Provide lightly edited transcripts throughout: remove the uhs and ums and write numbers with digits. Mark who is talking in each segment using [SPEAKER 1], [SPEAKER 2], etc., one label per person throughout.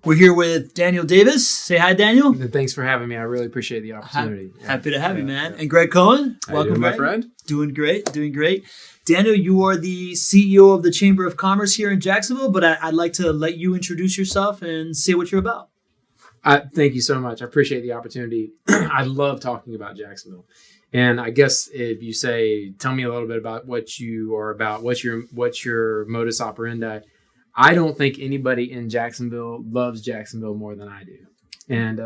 [SPEAKER 1] We're here with Daniel Davis. Say hi, Daniel.
[SPEAKER 2] Thanks for having me. I really appreciate the opportunity.
[SPEAKER 1] Happy to have you, man. And Greg Cohen.
[SPEAKER 3] Welcome, my friend.
[SPEAKER 1] Doing great. Daniel, you are the CEO of the Chamber of Commerce here in Jacksonville, but I'd like to let you introduce yourself and say what you're about.
[SPEAKER 2] Thank you so much. I appreciate the opportunity. I love talking about Jacksonville. And I guess if you say, tell me a little bit about what you are about, what's your modus operandi, I don't think anybody in Jacksonville loves Jacksonville more than I do. And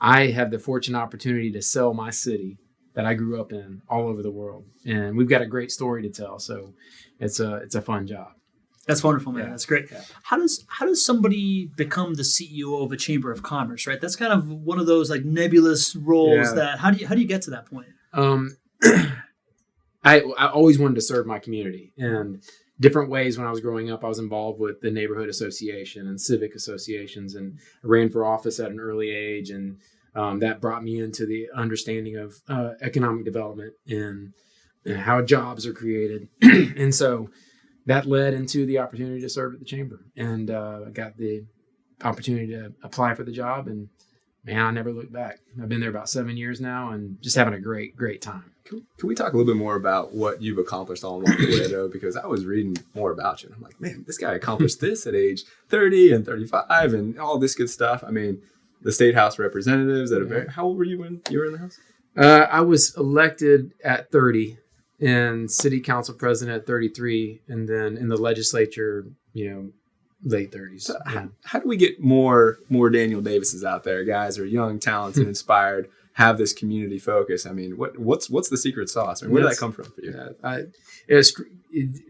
[SPEAKER 2] I have the fortunate opportunity to sell my city that I grew up in all over the world. And we've got a great story to tell. So it's a fun job.
[SPEAKER 1] That's wonderful, man. Yeah. That's great.
[SPEAKER 2] Yeah.
[SPEAKER 1] How does somebody become the CEO of a Chamber of Commerce, right? That's kind of one of those like nebulous roles that how do you get to that point?
[SPEAKER 2] I always wanted to serve my community, and different ways. When I was growing up, I was involved with the neighborhood association and civic associations, and I ran for office at an early age, and that brought me into the understanding of economic development and how jobs are created. And so that led into the opportunity to serve at the chamber, and I got the opportunity to apply for the job, and man, I never looked back. I've been there about 7 years now and just having a great time.
[SPEAKER 3] Can we talk a little bit more about what you've accomplished all along the way, though? Because I was reading more about you, and I'm like, man, this guy accomplished this at age 30 and 35 and all this good stuff. I mean, the state house representatives how old were you when you were in the house?
[SPEAKER 2] I was elected at 30 and city council president at 33, and then in the legislature, late 30s.
[SPEAKER 3] So how do we get more Daniel Davises out there, guys who are young, talented, inspired, have this community focus? I mean, what's the secret sauce? I mean, where did that come from for you?
[SPEAKER 2] It's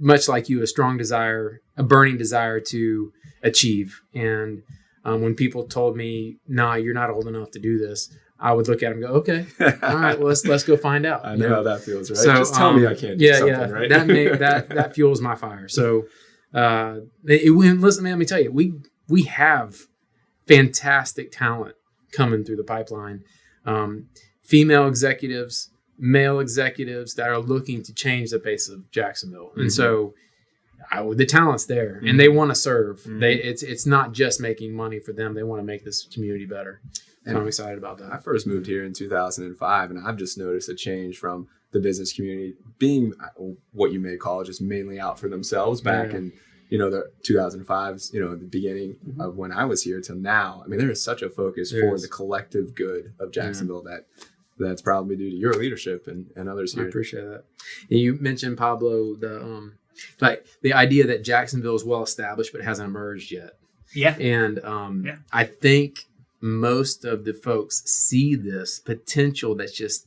[SPEAKER 2] much like you, a burning desire to achieve. And when people told me, "Nah, you're not old enough to do this," I would look at them and go, "Okay, all right, well, let's go find out."
[SPEAKER 3] I know how that feels, right? So, just tell me I can't do something, right?
[SPEAKER 2] That fuels my fire. So. Listen, man, let me tell you, we have fantastic talent coming through the pipeline. Female executives, male executives that are looking to change the face of Jacksonville. And so the talent's there, and they want to serve. It's not just making money for them. They want to make this community better. So I'm excited about that.
[SPEAKER 3] I first moved here in 2005, and I've just noticed a change from the business community being what you may call just mainly out for themselves back in, the 2005s, the beginning of when I was here till now. I mean, there is such a focus for the collective good of Jacksonville that's probably due to your leadership and others here.
[SPEAKER 2] I appreciate that. And you mentioned, Pablo, the idea that Jacksonville is well established but hasn't emerged yet.
[SPEAKER 1] Yeah.
[SPEAKER 2] And I think most of the folks see this potential that's just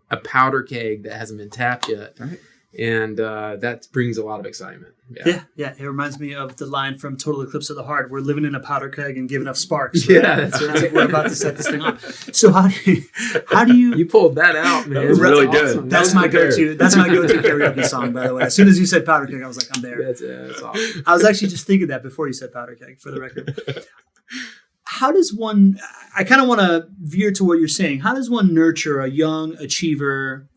[SPEAKER 2] a powder keg that hasn't been tapped yet.
[SPEAKER 3] Right.
[SPEAKER 2] And that brings a lot of excitement.
[SPEAKER 1] Yeah. It reminds me of the line from Total Eclipse of the Heart. We're living in a powder keg and giving off sparks. Right?
[SPEAKER 2] Yeah, that's right.
[SPEAKER 1] We're about to set this thing up. So how do you?
[SPEAKER 2] You pulled that out, man.
[SPEAKER 3] That was really
[SPEAKER 2] awesome.
[SPEAKER 3] good.
[SPEAKER 1] That's my go-to. That's my go-to karaoke song, by the way. As soon as you said powder keg, I was like, I'm there.
[SPEAKER 2] That's awesome.
[SPEAKER 1] I was actually just thinking that before you said powder keg, for the record. How does one? I kind of want to veer to what you're saying. How does one nurture a young achiever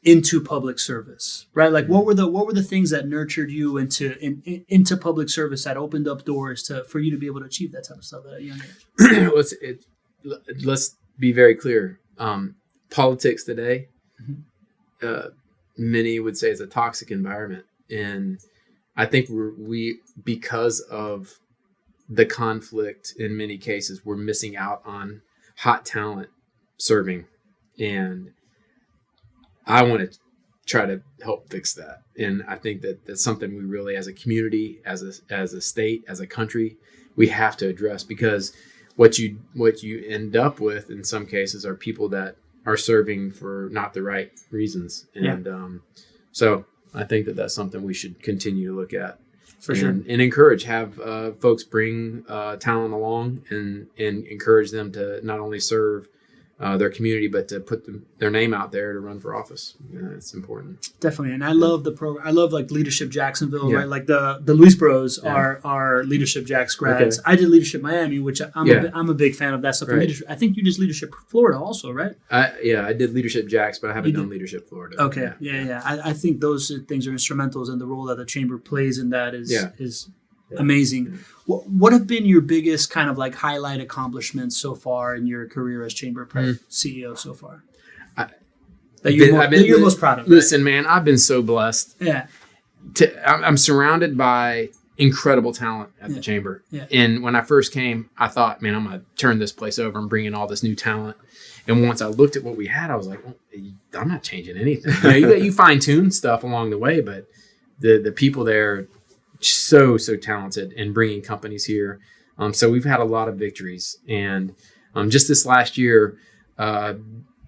[SPEAKER 1] into public service, right? Like, what were the things that nurtured you into public service that opened up doors for you to be able to achieve that type of stuff at a young age?
[SPEAKER 2] Let's be very clear. Politics today, many would say, is a toxic environment, and I think we because of the conflict in many cases, we're missing out on hot talent serving, and I want to try to help fix that. And I think that that's something we really, as a community, as a state, as a country, we have to address, because what you end up with in some cases are people that are serving for not the right reasons. And so I think that that's something we should continue to look at. For sure. And encourage, have folks bring talent along and encourage them to not only serve their community, but to put their name out there to run for office. It's important.
[SPEAKER 1] Definitely. And I love the program. I love like Leadership Jacksonville, right? Like the Luis Bros are Leadership Jacks grads. Okay. I did Leadership Miami, which I'm a big fan of that stuff. Right. I think you did Leadership Florida also, right?
[SPEAKER 2] I did Leadership Jacks, but I haven't done Leadership Florida.
[SPEAKER 1] Okay. Yeah. I think those things are instrumentals, and the role that the chamber plays in that is Amazing. What have been your biggest kind of like highlight accomplishments so far in your career as Chamber CEO so far? That you're most proud of?
[SPEAKER 2] Listen, man, I've been so blessed.
[SPEAKER 1] Yeah.
[SPEAKER 2] I'm surrounded by incredible talent at the Chamber.
[SPEAKER 1] Yeah.
[SPEAKER 2] And when I first came, I thought, man, I'm going to turn this place over and bring in all this new talent. And once I looked at what we had, I was like, well, I'm not changing anything. You fine tune stuff along the way, but the people there, so talented in bringing companies here. So we've had a lot of victories. And just this last year,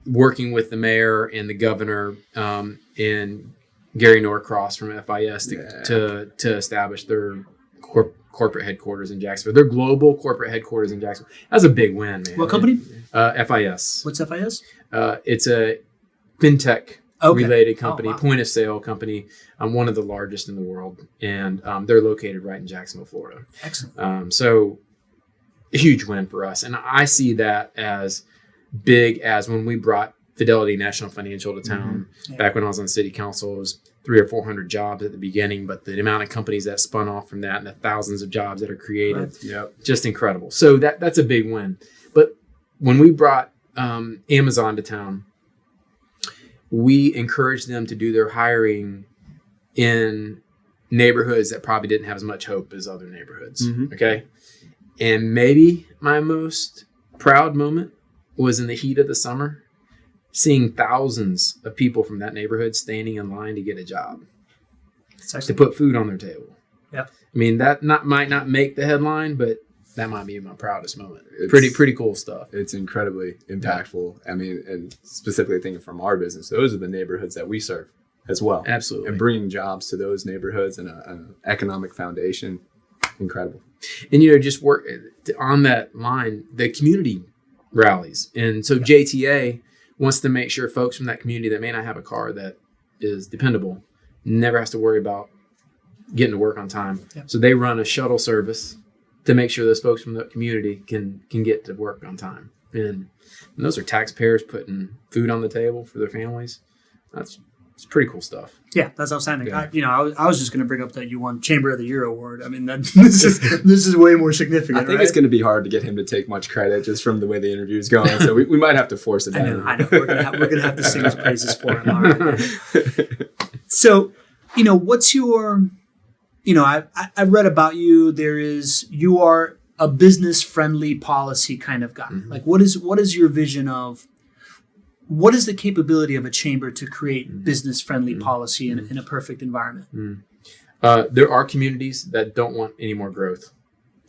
[SPEAKER 2] working with the mayor and the governor and Gary Norcross from FIS to establish their corporate headquarters in Jacksonville, their global corporate headquarters in Jacksonville. That's a big win, man.
[SPEAKER 1] What company?
[SPEAKER 2] FIS.
[SPEAKER 1] What's FIS?
[SPEAKER 2] It's a Fintech related company, point of sale company. One of the largest in the world, and they're located right in Jacksonville, Florida.
[SPEAKER 1] Excellent.
[SPEAKER 2] So a huge win for us, and I see that as big as when we brought Fidelity National Financial to town back when I was on city council. It was 300 or 400 jobs at the beginning, but the amount of companies that spun off from that and the thousands of jobs that are created, just incredible. So that's a big win. But when we brought Amazon to town, we encouraged them to do their hiring in neighborhoods that probably didn't have as much hope as other neighborhoods. Okay. And maybe my most proud moment was in the heat of the summer, seeing thousands of people from that neighborhood standing in line to get a job, to put food on their table.
[SPEAKER 1] Yeah.
[SPEAKER 2] I mean, that might not make the headline, but that might be my proudest moment. It's pretty cool stuff.
[SPEAKER 3] It's incredibly impactful. I mean, and specifically thinking from our business, those are the neighborhoods that we serve as well.
[SPEAKER 2] Absolutely.
[SPEAKER 3] And bringing jobs to those neighborhoods and an economic foundation, incredible.
[SPEAKER 2] And, just work on that line, the community rallies. And so JTA wants to make sure folks from that community that may not have a car that is dependable never has to worry about getting to work on time. Yeah. So they run a shuttle service to make sure those folks from the community can get to work on time. And those are taxpayers putting food on the table for their families. It's pretty cool stuff.
[SPEAKER 1] Yeah, that's outstanding. Yeah. I was just going to bring up that you won Chamber of the Year award. I mean, this is way more significant.
[SPEAKER 3] I think it's going to be hard to get him to take much credit just from the way the interview is going. So we might have to force it down.
[SPEAKER 1] I know. We're gonna have to sing his praises for him. All right. So, what's your, I read about you. You are a business friendly policy kind of guy. Like, what is your vision of? What is the capability of a chamber to create business-friendly policy in a perfect environment?
[SPEAKER 2] There are communities that don't want any more growth.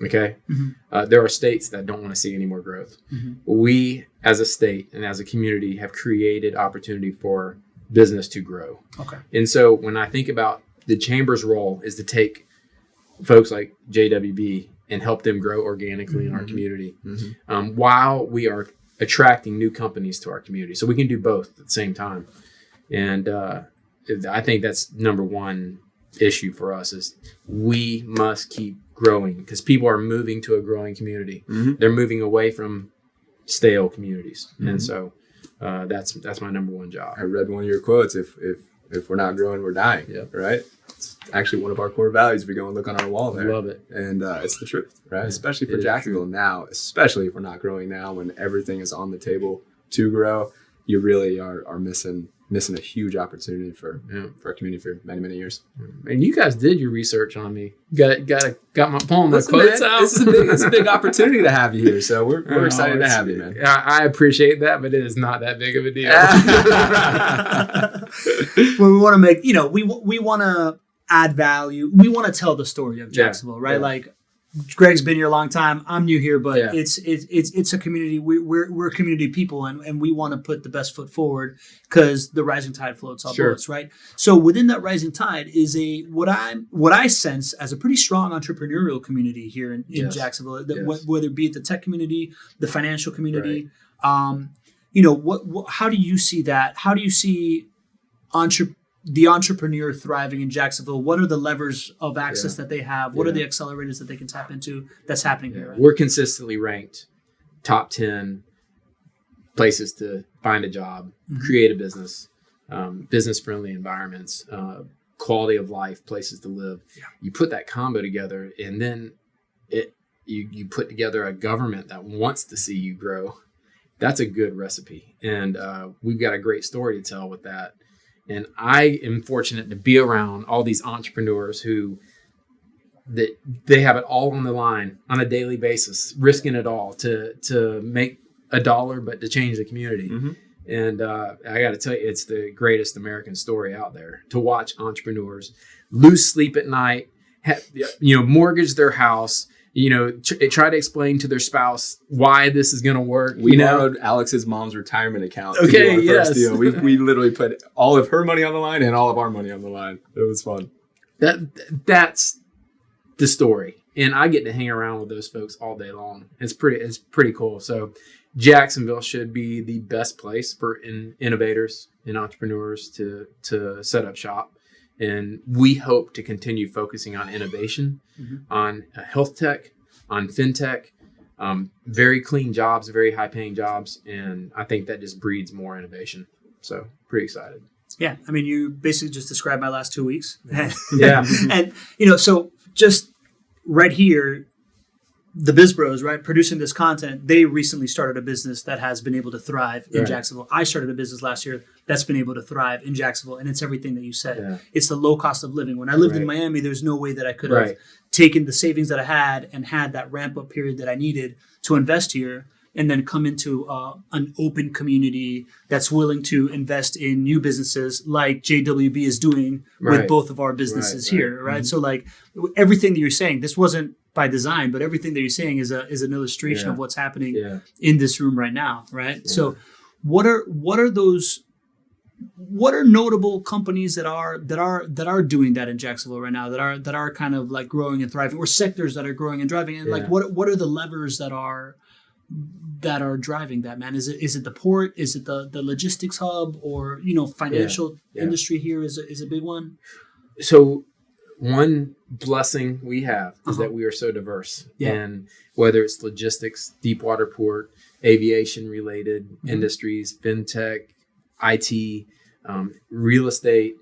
[SPEAKER 2] Okay, there are states that don't want to see any more growth. We, as a state and as a community, have created opportunity for business to grow. Okay, and so when I think about the chamber's role is to take folks like JWB and help them grow organically in our community, while we are attracting new companies to our community. So we can do both at the same time. And I think that's number one issue for us is we must keep growing because people are moving to a growing community. They're moving away from stale communities. And so that's my number one job.
[SPEAKER 3] I read one of your quotes, if we're not growing, we're dying. Right? It's actually one of our core values. If we go and look on our wall there.
[SPEAKER 2] Love it.
[SPEAKER 3] And it's the truth, right? Especially for Jacksonville now, especially if we're not growing now when everything is on the table to grow, you really are missing a huge opportunity for our community for many, many years.
[SPEAKER 2] And you guys did your research on me. Got my quotes out.
[SPEAKER 3] It's a big opportunity to have you here. So we're excited to have you, man.
[SPEAKER 2] I appreciate that, but it is not that big of a deal.
[SPEAKER 1] Well, we want to make, we want to add value. We want to tell the story of Jacksonville, right? Like Greg's been here a long time. I'm new here, but it's a community. We're community people, and we want to put the best foot forward because the rising tide floats all boats, right? So within that rising tide is what I sense as a pretty strong entrepreneurial community here in Jacksonville. Whether it be the tech community, the financial community, how do you see that? How do you see the entrepreneur thriving in Jacksonville? What are the levers of access that they have? What are the accelerators that they can tap into that's happening here? Right?
[SPEAKER 2] We're consistently ranked top 10 places to find a job, create a business, business-friendly environments, quality of life, places to live.
[SPEAKER 1] Yeah.
[SPEAKER 2] You put that combo together, and then you put together a government that wants to see you grow. That's a good recipe. And we've got a great story to tell with that. And I am fortunate to be around all these entrepreneurs that they have it all on the line on a daily basis, risking it all to make a dollar, but to change the community.
[SPEAKER 3] Mm-hmm.
[SPEAKER 2] And I got to tell you, it's the greatest American story out there to watch entrepreneurs lose sleep at night, mortgage their house, try to explain to their spouse why this is going to work.
[SPEAKER 3] We borrowed Alex's mom's retirement account to
[SPEAKER 2] Okay,
[SPEAKER 3] do our first
[SPEAKER 2] yes.
[SPEAKER 3] deal. We literally put all of her money on the line and all of our money on the line. It was fun.
[SPEAKER 2] That's the story. And I get to hang around with those folks all day long. It's pretty cool. So Jacksonville should be the best place for innovators and entrepreneurs to set up shop. And we hope to continue focusing on innovation, on health tech, on fintech, very clean jobs, very high paying jobs. And I think that just breeds more innovation. So pretty excited.
[SPEAKER 1] Yeah. I mean, you basically just described my last 2 weeks.
[SPEAKER 2] Yeah.
[SPEAKER 1] And, so just right here, the Biz Bros, right, producing this content, they recently started a business that has been able to thrive in Jacksonville. I started a business last year that's been able to thrive in Jacksonville, and it's everything that you said. Yeah. It's the low cost of living. When I lived in Miami, there's no way that I could have taken the savings that I had and had that ramp up period that I needed to invest here, and then come into an open community that's willing to invest in new businesses like JWB is doing with both of our businesses here, right? Mm-hmm. So like everything that you're saying, this wasn't by design, but everything that you're saying is an illustration of what's happening in this room right now, right? Yeah. So what are notable companies that are doing that in Jacksonville right now, that are kind of like growing and thriving, or sectors that are growing and thriving, and like what are the levers that are driving that, man? Is it the port? Is it the logistics hub, or financial industry here is a big one?
[SPEAKER 2] So one blessing we have is that we are so diverse, and whether it's logistics, deep water port, aviation related industries, fintech, IT, real estate,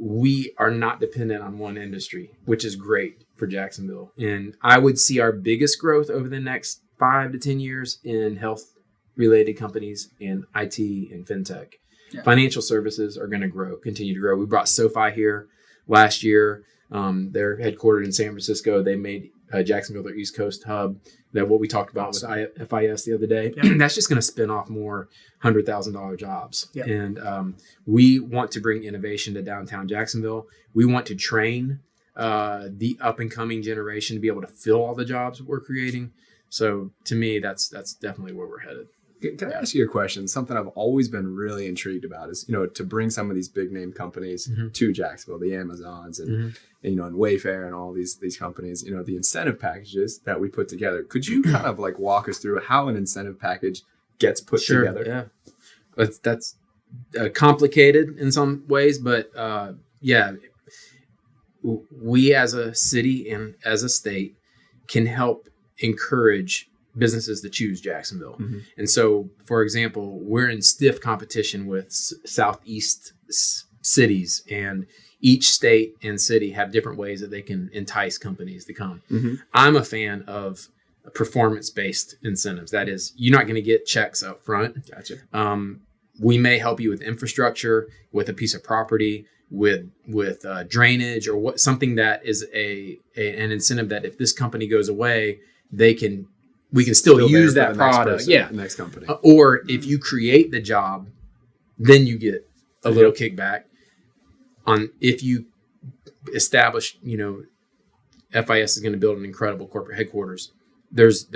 [SPEAKER 2] we are not dependent on one industry, which is great for Jacksonville. And I would see our biggest growth over the next 5 to 10 years in health related companies and IT and fintech. Yeah. Financial services are going to continue to grow. We brought SoFi here last year. They're headquartered in San Francisco. They made Jacksonville their East Coast hub. That what we talked about with FIS the other day. Yeah. That's just going to spin off more $100,000 jobs. Yeah. And we want to bring innovation to downtown Jacksonville. We want to train the up and coming generation to be able to fill all the jobs we're creating. So to me, that's definitely where we're headed.
[SPEAKER 3] Can I ask you a question? Something I've always been really intrigued about is, to bring some of these big name companies to Jacksonville, the Amazons and Wayfair and all these companies, the incentive packages that we put together. Could you kind of like walk us through how an incentive package gets put together?
[SPEAKER 2] Yeah. That's complicated in some ways, but we as a city and as a state can help encourage businesses to choose Jacksonville. Mm-hmm. And so, for example, we're in stiff competition with Southeast cities, and each state and city have different ways that they can entice companies to come. Mm-hmm. I'm a fan of performance-based incentives. That is, you're not going to get checks up front.
[SPEAKER 3] Gotcha.
[SPEAKER 2] We may help you with infrastructure, with a piece of property, with drainage, or something that is an incentive that if this company goes away, we can still use that product.
[SPEAKER 3] Next company.
[SPEAKER 2] Or if you create the job, then you get a little kickback. If you establish, FIS is going to build an incredible corporate headquarters. There's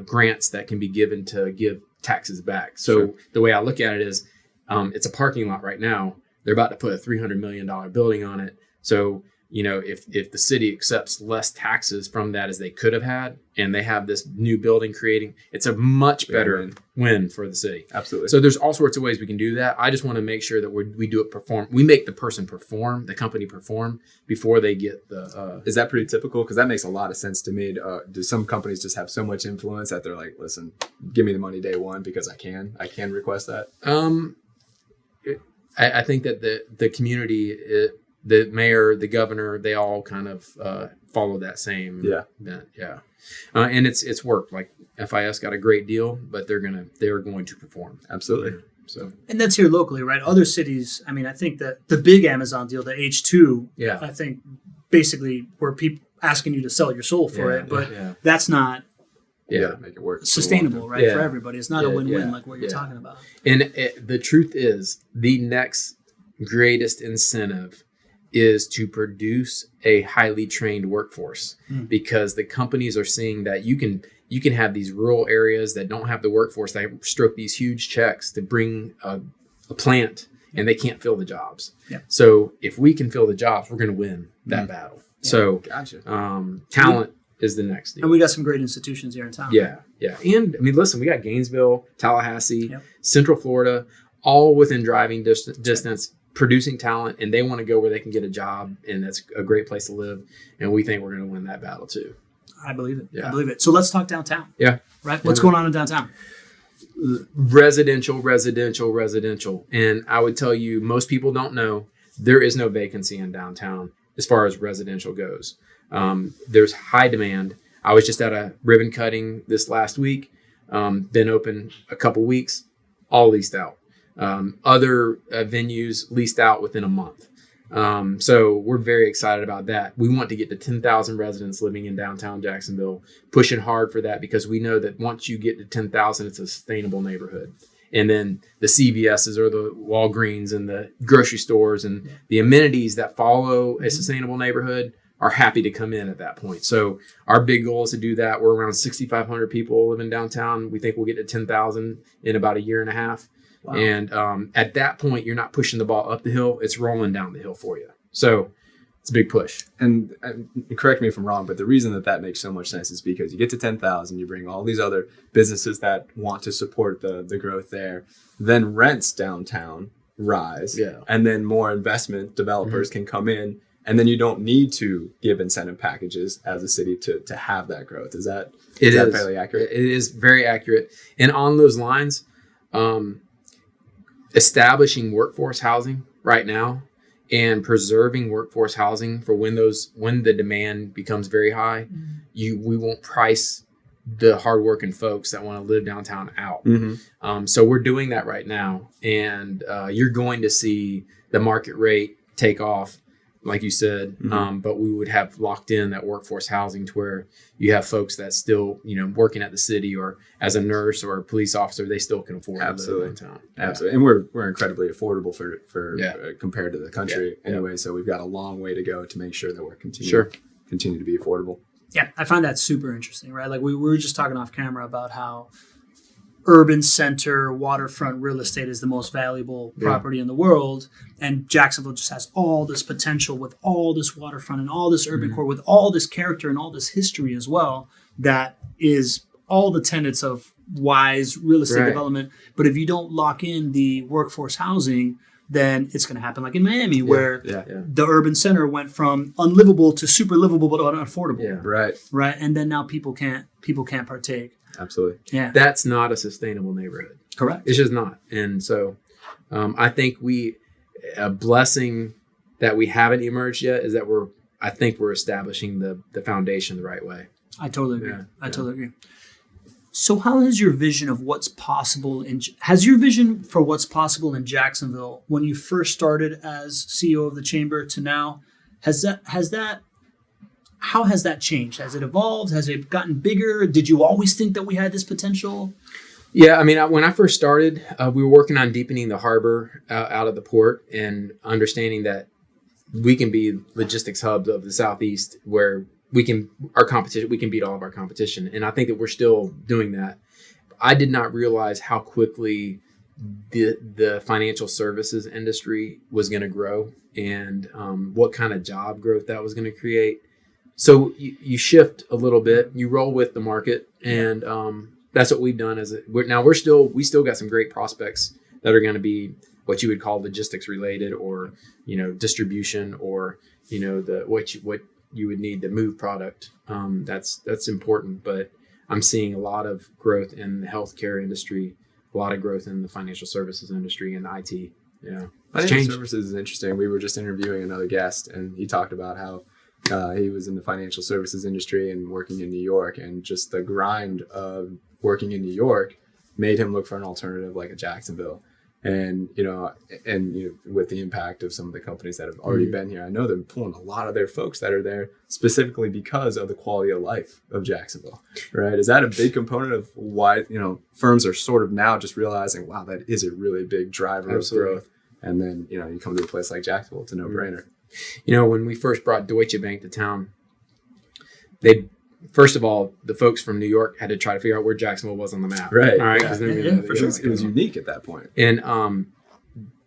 [SPEAKER 2] grants that can be given to give taxes back. So the way I look at it is, it's a parking lot right now. They're about to put a $300 million building on it. So if the city accepts less taxes from that as they could have had, and they have this new building creating, it's a much better win for the city.
[SPEAKER 3] Absolutely.
[SPEAKER 2] So there's all sorts of ways we can do that. I just want to make sure that we do it perform. We make the person perform, the company perform before they get the.
[SPEAKER 3] Is that pretty typical? Because that makes a lot of sense to me. Do some companies just have so much influence that they're like, listen, give me the money day one because I can request that?
[SPEAKER 2] I think that the community, the mayor, the governor, they all kind of follow that same bent. Yeah. And it's worked. Like FIS got a great deal, but they're going to perform.
[SPEAKER 3] Absolutely.
[SPEAKER 2] So,
[SPEAKER 1] and that's here locally, right? Other cities, I mean, I think that the big Amazon deal, the H2, I think basically were people asking you to sell your soul for it, but that's not
[SPEAKER 3] make it work
[SPEAKER 1] sustainable, right? For everybody. It's not a win-win like what you're talking about.
[SPEAKER 2] And the truth is, the next greatest incentive is to produce a highly trained workforce, because the companies are seeing that you can have these rural areas that don't have the workforce that stroke these huge checks to bring a plant, and they can't fill the jobs. Yeah. So if we can fill the jobs, we're going to win that battle. Yeah. So talent is the next deal.
[SPEAKER 1] And we got some great institutions here in town.
[SPEAKER 2] Yeah. Yeah. And I mean, listen, we got Gainesville, Tallahassee, Central Florida, all within driving distance, producing talent, and they want to go where they can get a job, and that's a great place to live. And we think we're going to win that battle too.
[SPEAKER 1] I believe it. Yeah. I believe it. So let's talk downtown.
[SPEAKER 2] Yeah.
[SPEAKER 1] Right. What's going on in downtown?
[SPEAKER 2] Residential. And I would tell you, most people don't know there is no vacancy in downtown as far as residential goes. There's high demand. I was just at a ribbon cutting this last week. Been open a couple weeks, all leased out. Other venues leased out within a month. So we're very excited about that. We want to get to 10,000 residents living in downtown Jacksonville, pushing hard for that, because we know that once you get to 10,000, it's a sustainable neighborhood. And then the CVSs or the Walgreens and the grocery stores and the amenities that follow a sustainable neighborhood are happy to come in at that point. So our big goal is to do that. We're around 6,500 people living downtown. We think we'll get to 10,000 in about a year and a half. Wow. And at that point, you're not pushing the ball up the hill. It's rolling down the hill for you. So it's a big push.
[SPEAKER 3] And correct me if I'm wrong, but the reason that makes so much sense is because you get to 10,000, you bring all these other businesses that want to support the growth there. Then rents downtown rise. Yeah. And then more investment developers can come in. And then you don't need to give incentive packages as a city to have that growth. Is that fairly accurate?
[SPEAKER 2] It is very accurate. And on those lines, establishing workforce housing right now and preserving workforce housing for when the demand becomes very high, we won't price the hardworking folks that want to live downtown out. So we're doing that right now, and you're going to see the market rate take off, like you said, but we would have locked in that workforce housing to where you have folks that still, working at the city or as a nurse or a police officer, they still can afford to live downtown.
[SPEAKER 3] Absolutely. And we're incredibly affordable for compared to the country anyway. So we've got a long way to go to make sure that we're continue to be affordable.
[SPEAKER 1] Yeah, I find that super interesting, right? Like we were just talking off camera about how urban center waterfront real estate is the most valuable property in the world, and Jacksonville just has all this potential with all this waterfront and all this urban core with all this character and all this history as well, that is all the tenets of wise real estate development. But if you don't lock in the workforce housing, then it's going to happen like in Miami, where the urban center went from unlivable to super livable but unaffordable. Right. And then now people can't partake.
[SPEAKER 3] Absolutely.
[SPEAKER 1] Yeah.
[SPEAKER 2] That's not a sustainable neighborhood.
[SPEAKER 1] Correct.
[SPEAKER 2] It's just not. And so I think a blessing that we haven't emerged yet is that we're establishing the foundation the right way.
[SPEAKER 1] I totally agree. I totally agree. So how has your vision of what's possible has your vision for what's possible in Jacksonville, when you first started as CEO of the chamber to now, how has that changed? Has it evolved? Has it gotten bigger? Did you always think that we had this potential?
[SPEAKER 2] Yeah, I mean, when I first started, we were working on deepening the harbor out of the port and understanding that we can be logistics hubs of the Southeast where we can beat all of our competition. And I think that we're still doing that. I did not realize how quickly the financial services industry was going to grow and what kind of job growth that was going to create. So you shift a little bit, you roll with the market, and that's what we've done. We still got some great prospects that are going to be what you would call logistics related, or distribution, or what you would need to move product. That's important, but I'm seeing a lot of growth in the healthcare industry, a lot of growth in the financial services industry and IT Yeah.
[SPEAKER 3] Financial services is interesting. We were just interviewing another guest, and he talked about how he was in the financial services industry and working in New York, and just the grind of working in New York made him look for an alternative like a Jacksonville. And, with the impact of some of the companies that have already been here, I know they're pulling a lot of their folks that are there specifically because of the quality of life of Jacksonville, right? Is that a big component of why, firms are sort of now just realizing, wow, that is a really big driver of growth. And then, you come to a place like Jacksonville, it's a no-brainer.
[SPEAKER 2] When we first brought Deutsche Bank to town, first of all, the folks from New York had to try to figure out where Jacksonville was on the map.
[SPEAKER 3] Right.
[SPEAKER 2] All right.
[SPEAKER 3] Yeah. For sure. It was unique at that point.
[SPEAKER 2] And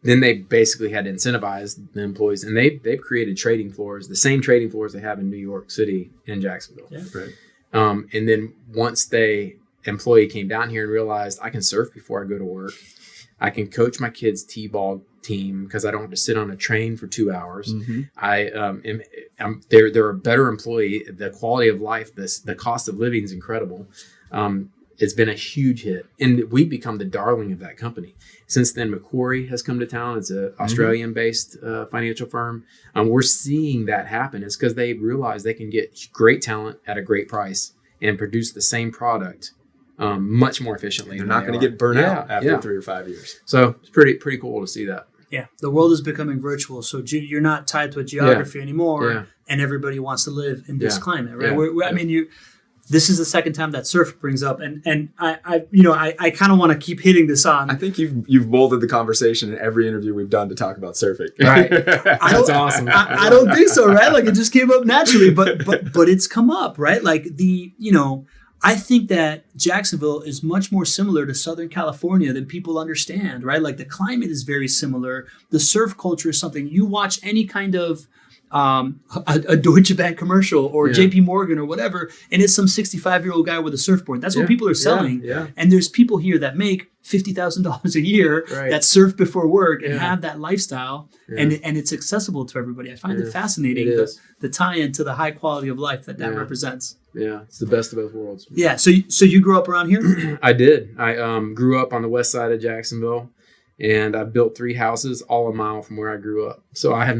[SPEAKER 2] then they basically had to incentivize the employees, and they've created trading floors, the same trading floors they have in New York City and Jacksonville.
[SPEAKER 3] Yeah. Right.
[SPEAKER 2] And then once employee came down here and realized I can surf before I go to work, I can coach my kids' t-ball team because I don't have to sit on a train for 2 hours. Mm-hmm. They're a better employee. The quality of life, the cost of living is incredible. It's been a huge hit, and we've become the darling of that company. Since then, Macquarie has come to town. It's an Australian-based financial firm. We're seeing that happen. It's because they realize they can get great talent at a great price and produce the same product much more efficiently.
[SPEAKER 3] They're not going to get burnt out after 3 or 5 years.
[SPEAKER 2] So it's pretty cool to see that.
[SPEAKER 1] Yeah, the world is becoming virtual, so you're not tied to a geography anymore, and everybody wants to live in this climate, right? I mean, this is the second time that surf brings up, and I kind of want to keep hitting this on.
[SPEAKER 3] I think you've molded the conversation in every interview we've done to talk about surfing.
[SPEAKER 2] Right, that's awesome.
[SPEAKER 1] I don't think so, right? Like it just came up naturally, but it's come up, right? Like I think that Jacksonville is much more similar to Southern California than people understand, right? Like the climate is very similar. The surf culture is something you watch any kind of a Deutsche Bank commercial or JP Morgan or whatever, and it's some 65-year-old guy with a surfboard. That's what people are selling. Yeah. And there's people here that make $50,000 a year that surf before work and have that lifestyle, and it's accessible to everybody. I find it fascinating, the tie-in to the high quality of life that represents.
[SPEAKER 2] Yeah, it's the best of both worlds.
[SPEAKER 1] Yeah, so you grew up around here?
[SPEAKER 2] I did. I grew up on the west side of Jacksonville, and I built 3 houses all a mile from where I grew up. So I have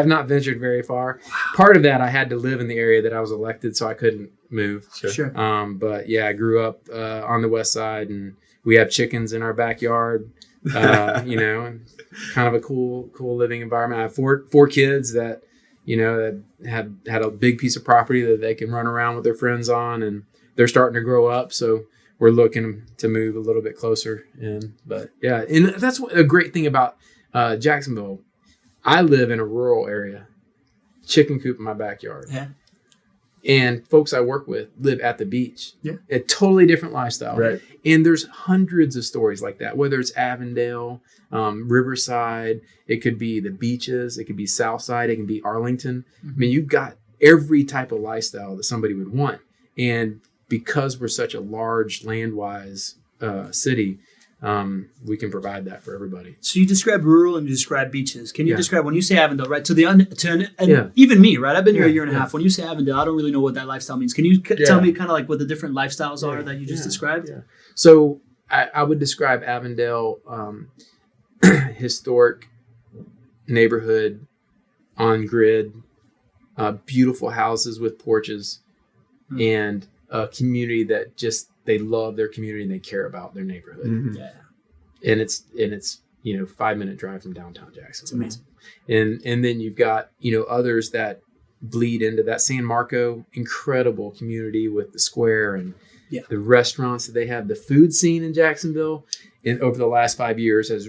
[SPEAKER 2] not ventured very far. Wow. Part of that, I had to live in the area that I was elected, so I couldn't move.
[SPEAKER 1] Sure.
[SPEAKER 2] But yeah, I grew up on the west side, and we have chickens in our backyard. And kind of a cool living environment. I have four kids that had a big piece of property that they can run around with their friends on, and they're starting to grow up. So we're looking to move a little bit closer in. But yeah, and that's a great thing about Jacksonville. I live in a rural area, chicken coop in my backyard.
[SPEAKER 1] Yeah.
[SPEAKER 2] And folks I work with live at the beach.
[SPEAKER 1] Yeah.
[SPEAKER 2] A totally different lifestyle.
[SPEAKER 3] Right.
[SPEAKER 2] And there's hundreds of stories like that, whether it's Avondale, Riverside, it could be the beaches, it could be Southside, it can be Arlington. Mm-hmm. I mean, you've got every type of lifestyle that somebody would want. And because we're such a large land-wise city, we can provide that for everybody.
[SPEAKER 1] So you describe rural and you describe beaches. Can you describe, when you say Avondale, right? And even me, right? I've been here a year and a half. When you say Avondale, I don't really know what that lifestyle means. Can you tell me kind of like what the different lifestyles are that you just described?
[SPEAKER 2] Yeah. So I would describe Avondale historic neighborhood, on grid, beautiful houses with porches, and a community that just, they love their community and they care about their neighborhood.
[SPEAKER 1] Mm-hmm. Yeah.
[SPEAKER 2] And it's 5-minute drive from downtown Jacksonville.
[SPEAKER 1] It's amazing.
[SPEAKER 2] And then you've got, others that bleed into that. San Marco, incredible community with the square and the restaurants that they have. The food scene in Jacksonville over the last 5 years has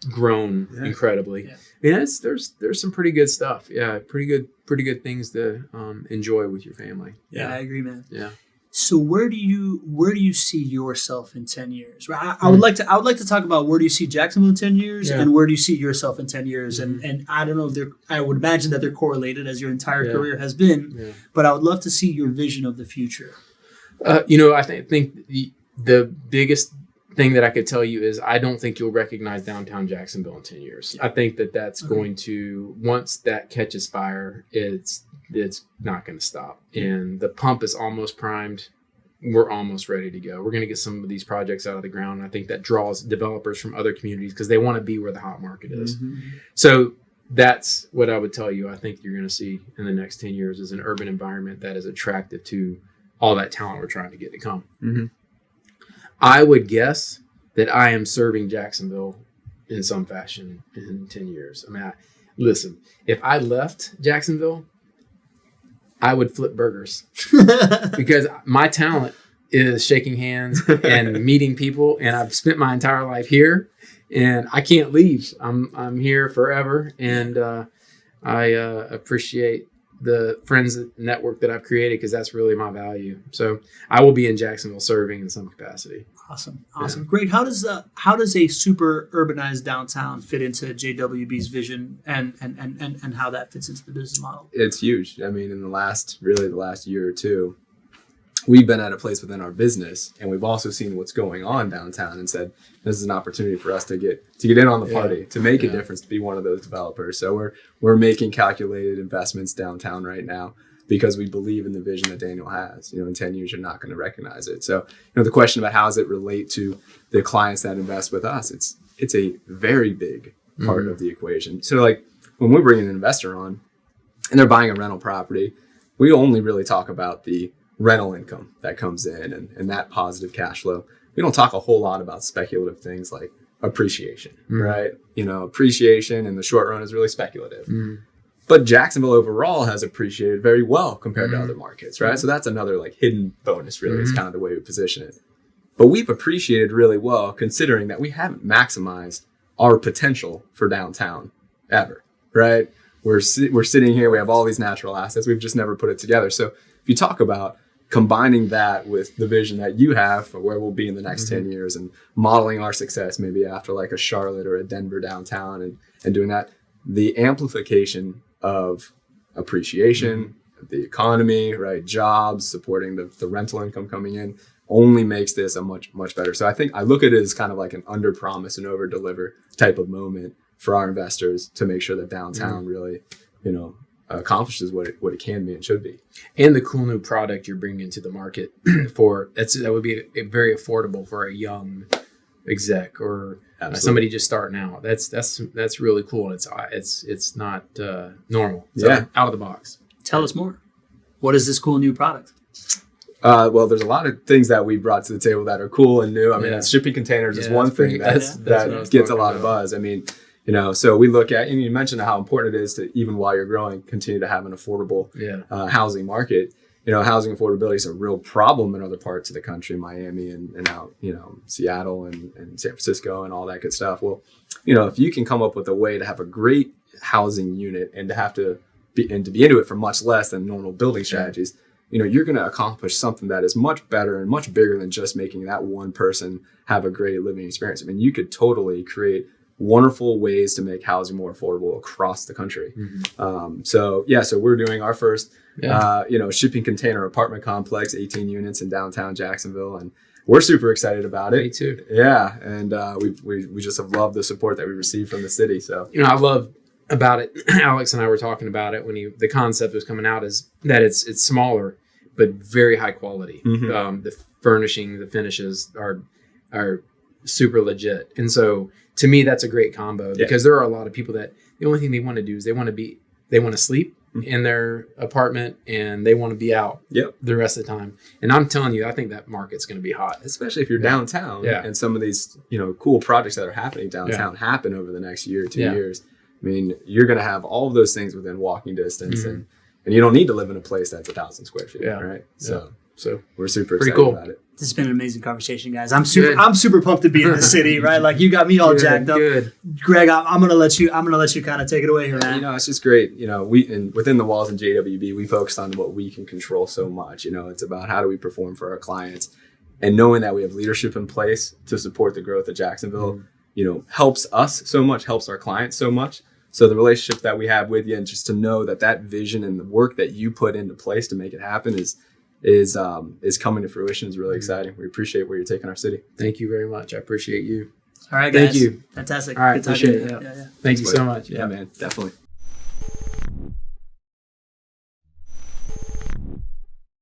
[SPEAKER 2] grown incredibly. Yeah. There's some pretty good stuff. Yeah. Pretty good things to enjoy with your family.
[SPEAKER 1] Yeah, I agree, man.
[SPEAKER 2] Yeah.
[SPEAKER 1] So where do you see yourself in 10 years? Right? I would like to talk about where do you see Jacksonville in 10 years and where do you see yourself in 10 years? Mm-hmm. And I don't know if I would imagine that they're correlated as your entire career has been, but I would love to see your vision of the future.
[SPEAKER 2] I think the biggest thing that I could tell you is I don't think you'll recognize downtown Jacksonville in 10 years. I think that's going to, once that catches fire, it's not going to stop. And the pump is almost primed. we're almost ready to go. We're going to get some of these projects out of the ground. And I think that draws developers from other communities because they want to be where the hot market is. So that's what I would tell you. I think you're going to see in the next 10 years is an urban environment that is attractive to all that talent we're trying to get to come. I would guess that I am serving Jacksonville in some fashion in 10 years. I mean, listen, if I left Jacksonville, I would flip burgers because my talent is shaking hands and meeting people. And I've spent my entire life here and I can't leave. I'm here forever. And I appreciate the friends network that I've created because that's really my value. So I will be in Jacksonville serving in some capacity.
[SPEAKER 1] Awesome. Yeah. Great. How does a super urbanized downtown fit into JWB's vision and how that fits into the business model?
[SPEAKER 3] It's huge. I mean, in the last year or two, we've been at a place within our business and we've also seen what's going on downtown and said, this is an opportunity for us to get in on the party, to make a difference, to be one of those developers. So we're making calculated investments downtown right now because we believe in the vision that Daniel has. In 10 years, you're not going to recognize it. So, the question about how does it relate to the clients that invest with us, it's a very big part of the equation. So like when we're bringing an investor on and they're buying a rental property, we only really talk about the rental income that comes in and that positive cash flow. We don't talk a whole lot about speculative things like appreciation, right? Appreciation in the short run is really speculative. But Jacksonville overall has appreciated very well compared to other markets, right? So that's another like hidden bonus, really, is kind of the way we position it. But we've appreciated really well considering that we haven't maximized our potential for downtown ever, right? We're sitting here, we have all these natural assets, we've just never put it together. So if you talk about combining that with the vision that you have for where we'll be in the next 10 years and modeling our success maybe after like a Charlotte or a Denver downtown and doing that, the amplification of appreciation, the economy, right, jobs, supporting the rental income coming in only makes this a much, much better. So I think I look at it as kind of like an under promise and over deliver type of moment for our investors to make sure that downtown really, accomplishes what it can be and should be.
[SPEAKER 2] And the cool new product you're bringing to the market that would be very affordable for a young exec or somebody just starting out. That's really cool. It's not normal. It's out of the box.
[SPEAKER 1] Tell us more. What is this cool new product?
[SPEAKER 3] Well, there's a lot of things that we brought to the table that are cool and new. I mean, shipping containers is one thing that gets a lot of buzz. I mean, so we look at, and you mentioned how important it is to, even while you're growing, continue to have an affordable housing market. Housing affordability is a real problem in other parts of the country, Miami and out, Seattle and San Francisco and all that good stuff. Well, if you can come up with a way to have a great housing unit and to be into it for much less than normal building strategies, you're going to accomplish something that is much better and much bigger than just making that one person have a great living experience. I mean, you could totally create wonderful ways to make housing more affordable across the country. So we're doing our first, shipping container apartment complex, 18 units in downtown Jacksonville. And we're super excited about it.
[SPEAKER 2] Me too.
[SPEAKER 3] Yeah. And we just have loved the support that we received from the city. So,
[SPEAKER 2] I love about it. Alex and I were talking about it when the concept was coming out is that it's smaller, but very high quality. The furnishing, the finishes are super legit. And so to me, that's a great combo because there are a lot of people that the only thing they want to do is they want to sleep in their apartment and they want to be out the rest of the time. And I'm telling you, I think that market's going to be hot,
[SPEAKER 3] especially if you're downtown and some of these, cool projects that are happening downtown happen over the next year or 2 years. I mean, you're going to have all of those things within walking distance and you don't need to live in a place that's 1,000 square feet, right? So we're super excited about it.
[SPEAKER 1] This has been an amazing conversation, guys. I'm super pumped to be in the city, right? Like you got me all jacked up. Good. Greg, I'm gonna let you kind of take it away here, man.
[SPEAKER 3] It's just great. Within the walls in JWB, we focus on what we can control so much. It's about how do we perform for our clients, and knowing that we have leadership in place to support the growth of Jacksonville, helps us so much, helps our clients so much. So the relationship that we have with you, and just to know that vision and the work that you put into place to make it happen is coming to fruition is really exciting. We appreciate where you're taking our city.
[SPEAKER 2] Thank you very much. I appreciate you.
[SPEAKER 1] All right, guys.
[SPEAKER 2] Thank you.
[SPEAKER 1] Fantastic.
[SPEAKER 2] All right, appreciate it.
[SPEAKER 1] Yeah.
[SPEAKER 2] Thank you so much.
[SPEAKER 3] Yeah, man, definitely.